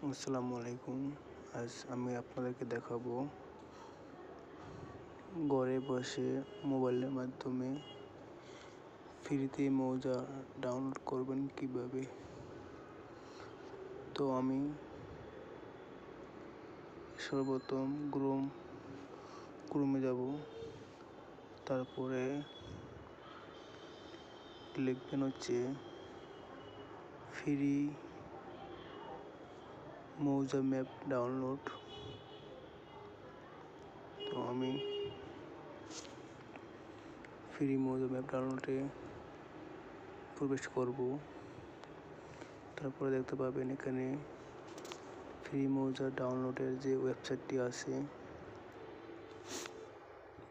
আসসালামু আলাইকুম। আজ আমি আপনাদেরকে দেখাবো ঘরে বসে মোবাইলের মাধ্যমে ফ্রিতে মৌজা ডাউনলোড করবেন কিভাবে। তো আমি সর্বপ্রথম ক্রোমে যাব, তারপরে লিখবেন হচ্ছে ফ্রি মৌজা ম্যাপ ডাউনলোড। তো আমি ফ্রি মৌজা ম্যাপ ডাউনলোডে প্রবেশ করব। তারপরে দেখতে পাবেন এখানে ফ্রি মৌজা ডাউনলোডের যে ওয়েবসাইটটি আছে,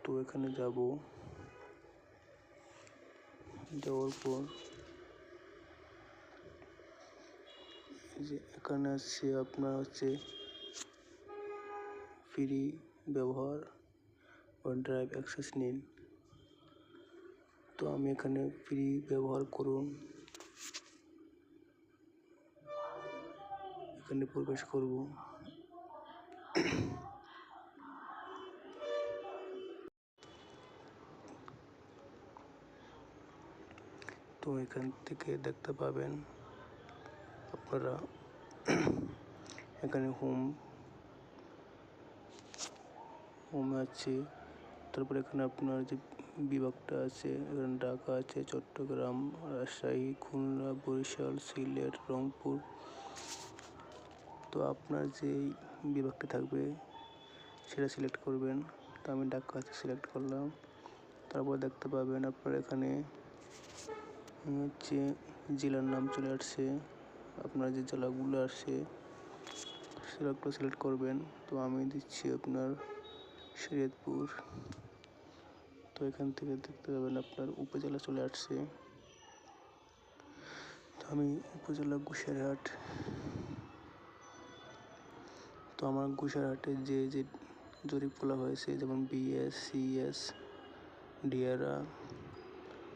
তো এখানে যাওয়ার পর যে এখানে আছে আপনার হচ্ছে ফ্রি ব্যবহার ও ড্রাইভ অ্যাক্সেস নিন। তো আমি এখানে ফ্রি ব্যবহার করুন এখানে প্রবেশ করব। তো এখান থেকে দেখতে পাবেন আপনারা এখানে হোমে আছে। তারপরে এখানে আপনার যে বিভাগটা আছে, এখানে ঢাকা আছে, চট্টগ্রাম, রাজশাহী, খুলনা, বরিশাল, সিলেট, রংপুর। তো আপনার যেই বিভাগটা থাকবে সেটা সিলেক্ট করবেন। তো আমি ঢাকা সিলেক্ট করলাম। তারপর দেখতে পাবেন আপনার এখানে হচ্ছে জেলার নাম চলে আসছে, আপনার যে জেলাগুলো আসছে সেগুলো সিলেক্ট করবেন। তো আমি দিচ্ছি আপনার শরীয়তপুর। তো এখান থেকে দেখতে পাবেন আপনার উপজেলা চলে আসছে। তো আমি উপজেলা গুসাইরহাট। তো আমার গুসাইরহাটে যে জরিপগুলো হয়েছে, যেমন বিএস, সিএস, ডিআরআ।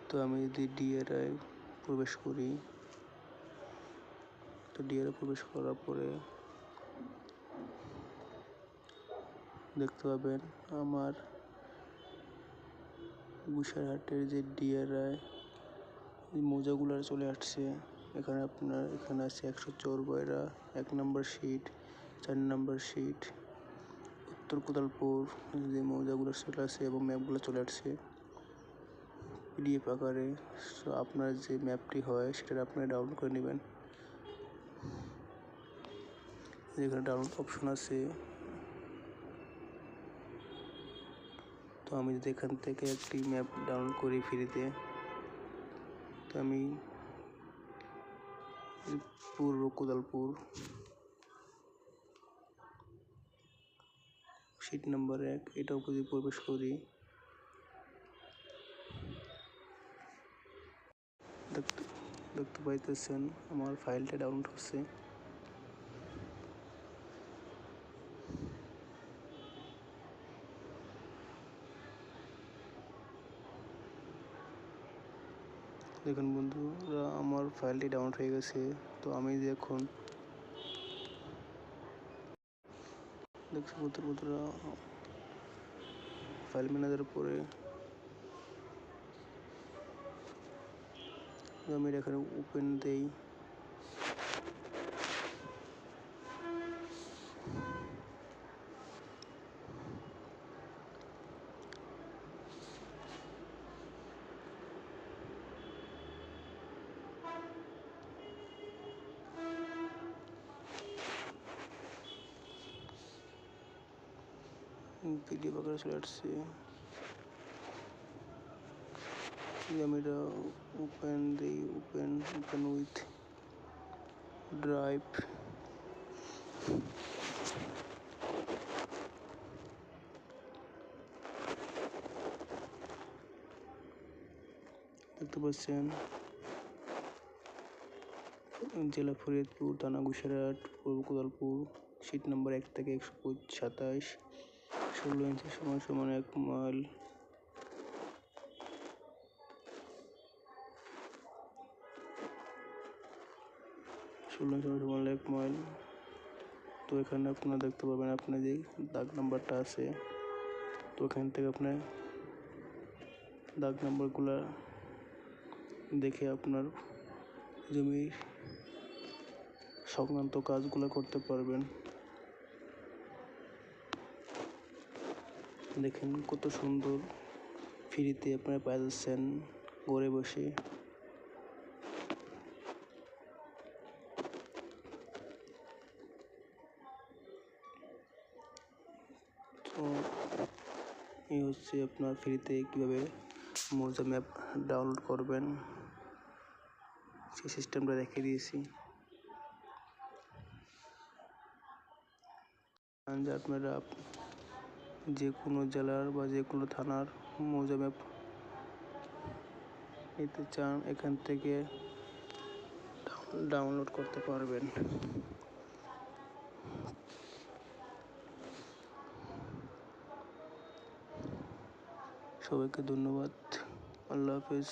তো আমি যদি ডিআরআই প্রবেশ করি, তো ডিআরআই প্রবেশ করার পরে দেখতে পাবেন আমার গুসাইরহাটের যে ডিআরআই মৌজাগুলো চলে আসছে। এখানে আছে 104 বয়রা, 1 নম্বর শিট, 4 নম্বর শিট, উত্তর কোদালপুর যে মৌজাগুলো চলে আসছে এবং ম্যাপগুলো চলে আসছে পিডিএফ আকারে। সো আপনার যে ম্যাপটি হয় সেটা আপনারা ডাউনলোড করে নেবেন। যেখানে ডাউনলোড অপশন আছে, তো আমি যদি এখান থেকে একটি ম্যাপ ডাউনলোড করি ফ্রিতে, তো আমি পূর্ব কোদালপুর শিট নাম্বার 1 এটাও যদি প্রবেশ করি, দেখতে পাইতেছেন আমার ফাইলটা ডাউনলোড হচ্ছে। দেখুন বন্ধুরা, আমার ফাইলটি ডাউনলোড হয়ে গেছে। তো আমি এখন দেখছি বন্ধুরা ফাইল ম্যানেজারের পরে আমি এখানে ওপেন দেই। পিডিএফ আকারে চলে আসছে। আমি এটা ওপেন দিই, ওপেন উইথ ড্রাইভ। দেখতে পাচ্ছেন জেলা ফরিদপুর, থানা গুসাইরহাট, পূর্ব কোদালপুর, শিট নম্বর 1 থেকে 127, 16 ইঞ্চি সমান 1 মাইল। 16 ইঞ্চি সমান 1 মাইল। তো এখানে আপনারা দেখতে পাবেন আপনার যে দাগ নাম্বারটা আছে, তো এখান থেকে আপনার দাগ নাম্বারগুলা দেখে আপনার জমির সংক্রান্ত কাজগুলো করতে পারবেন। দেখেন কত সুন্দর ফ্রিতে আপনারা পেয়ে যাচ্ছেন ঘরে বসে। তো এই হচ্ছে আপনার ফ্রিতে কীভাবে মৌজা ম্যাপ ডাউনলোড করবেন সেই সিস্টেমটা দেখিয়ে দিয়েছি। যে আপনারা যে কোনো জেলার বা যে কোনো থানার মৌজা ম্যাপ নিতে চান, এখান থেকে ডাউনলোড করতে পারবেন। সবাইকে ধন্যবাদ। আল্লাহ হাফেজ।